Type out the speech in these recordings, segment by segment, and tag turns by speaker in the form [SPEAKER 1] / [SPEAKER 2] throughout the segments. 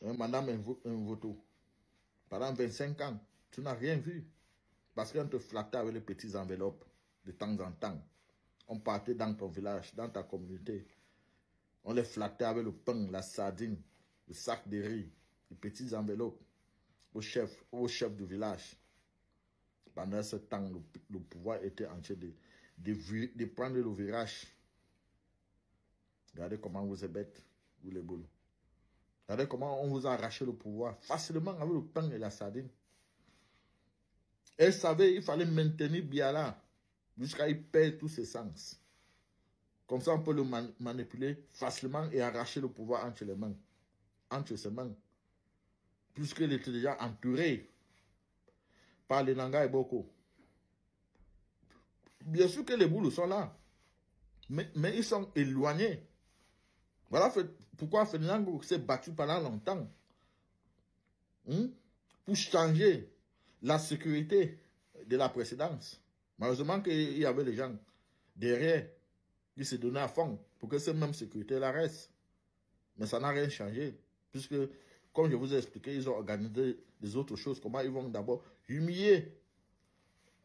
[SPEAKER 1] Madame Mvoto, pendant 25 ans, tu n'as rien vu. Parce qu'on te flattait avec les petites enveloppes de temps en temps. On partait dans ton village, dans ta communauté. On les flattait avec le pain, la sardine, le sac de riz, les petites enveloppes au chef du village. Pendant ce temps, le pouvoir était en train de prendre le virage. Regardez comment vous êtes bêtes, vous les boulots. Regardez comment on vous a arraché le pouvoir facilement avec le pain et la sardine. Elle savait qu'il fallait maintenir Biala jusqu'à qu'il perde tous ses sens. Comme ça, on peut le manipuler facilement et arracher le pouvoir entre les mains. Entre ses mains. Puisqu'il était déjà entouré par les Nanga et Boko. Bien sûr que les boules sont là. Mais ils sont éloignés. Voilà pourquoi Ferdinand s'est battu pendant longtemps. Pour changer la sécurité de la précédence. Malheureusement qu'il y avait les gens derrière qui se donnaient à fond pour que cette même sécurité-là reste. Mais ça n'a rien changé. Puisque, comme je vous ai expliqué, ils ont organisé des autres choses. Comment ils vont d'abord humilier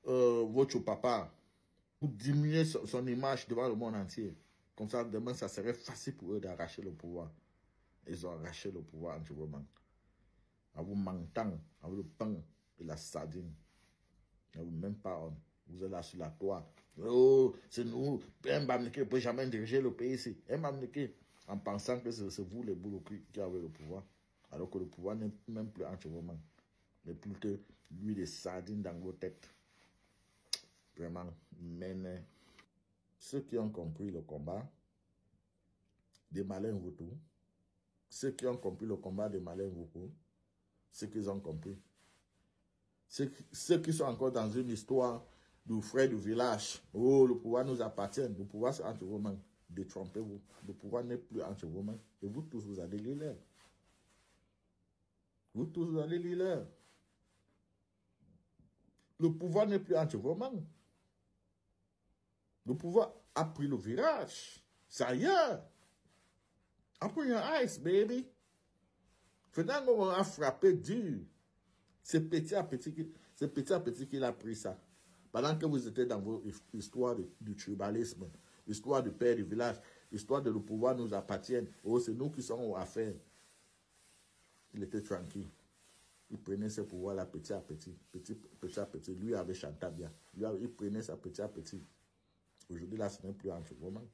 [SPEAKER 1] votre papa pour diminuer son image devant le monde entier. Comme ça, demain, ça serait facile pour eux d'arracher le pouvoir. Ils ont arraché le pouvoir entre vos mains. À vous mentant, avec le pain et la sardine. Et vous même pas, vous êtes là sur la toile. Oh, c'est nous, Mbamneke ne peut jamais diriger le pays ici. Mbamneke, en pensant que c'est vous les boulots qui avez le pouvoir. Alors que le pouvoir n'est même plus entre vos mains. Mais plutôt lui des sardines dans vos têtes. Vraiment, mais ceux qui ont compris le combat des malins Vautours, ceux qui ont compris le combat des malins Vautours, ceux qui ont compris. Ceux qui sont encore dans une histoire du frère du village. Oh, le pouvoir nous appartient. Le pouvoir c'est entre vos mains. Détrompez-vous. Le pouvoir n'est plus entre vos mains. Et vous tous, vous allez lire. Vous tous, vous allez lire. Le pouvoir n'est plus entre vos mains. Le pouvoir a pris le virage. Ça y est. Après un ice, baby. Finalement, on a frappé dur. C'est petit à petit qu'il a pris ça. Pendant que vous étiez dans vos histoires du tribalisme, l'histoire du père du village, l'histoire de le pouvoir nous appartient. Oh, c'est nous qui sommes aux affaires. Il était tranquille. Il prenait ses pouvoirs là petit à petit. Petit à petit. Lui avait chanté bien. Il prenait ça petit à petit. Aujourd'hui, là, ce n'est plus entre vos mains.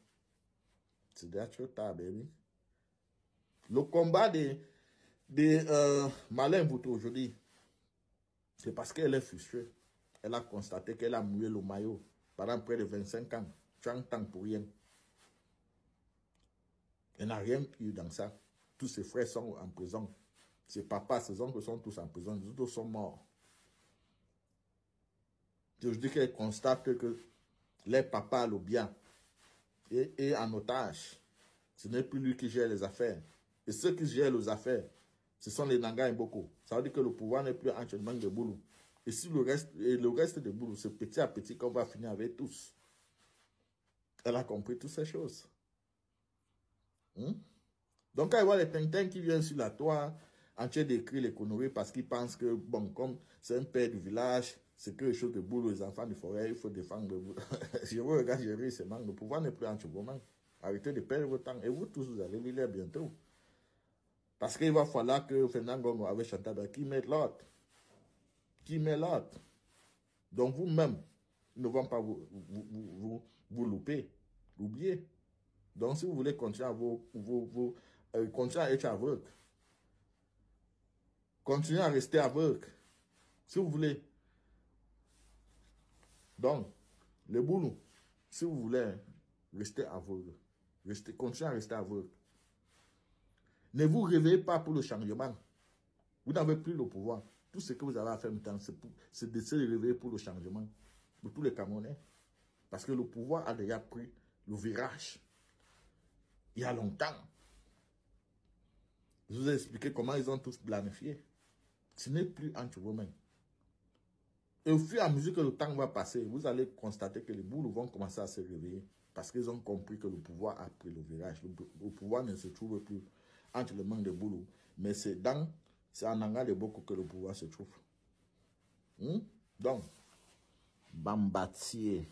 [SPEAKER 1] C'est déjà trop tard, baby. Le combat des malins Vautours aujourd'hui, c'est parce qu'elle est frustrée. Elle a constaté qu'elle a mouillé le maillot pendant près de 25 ans. 30 ans pour rien. Elle n'a rien eu dans ça. Tous ses frères sont en prison. Ses papas, ses oncles sont tous en prison. Les autres sont morts. Je dis qu'elle constate que les papas le bien et en otage. Ce n'est plus lui qui gère les affaires. Et ceux qui gèrent les affaires, ce sont les Nanga et Boko. Ça veut dire que le pouvoir n'est plus entre les mains de Boulou. Et si le reste de Boulou, c'est petit à petit qu'on va finir avec tous. Elle a compris toutes ces choses. Donc, quand il voit les Tintin qui viennent sur la toile, en train d'écrire les conneries parce qu'ils pensent que, bon, comme c'est un père du village, c'est quelque chose de Boulou, les enfants du forêt, il faut défendre le Boulou. Je vous regarde, je ris, c'est manque. Le pouvoir n'est plus entre vos mains. Arrêtez de perdre votre temps. Et vous tous, vous allez lire bientôt. Parce qu'il va falloir que Fernand Gongo avait chanté, qui met l'autre. Qui met l'autre. Donc vous-même, ne vont pas vous louper, l'oublier. Donc si vous voulez continuer à continuer à être aveugle, continuez à rester aveugle, si vous voulez. Donc, les boulons, si vous voulez rester aveugle, continuez à rester aveugle. Ne vous réveillez pas pour le changement. Vous n'avez plus le pouvoir. Tout ce que vous avez à faire maintenant, c'est de se réveiller pour le changement. Pour tous les Camerounais. Parce que le pouvoir a déjà pris le virage. Il y a longtemps. Je vous ai expliqué comment ils ont tous planifié. Ce n'est plus entre vos mains. Et au fur et à mesure que le temps va passer, vous allez constater que les boules vont commencer à se réveiller. Parce qu'ils ont compris que le pouvoir a pris le virage. Le pouvoir ne se trouve plus entre les mains de Boulou. Mais c'est en Anga de Boko que le pouvoir se trouve. Donc, Bambatier.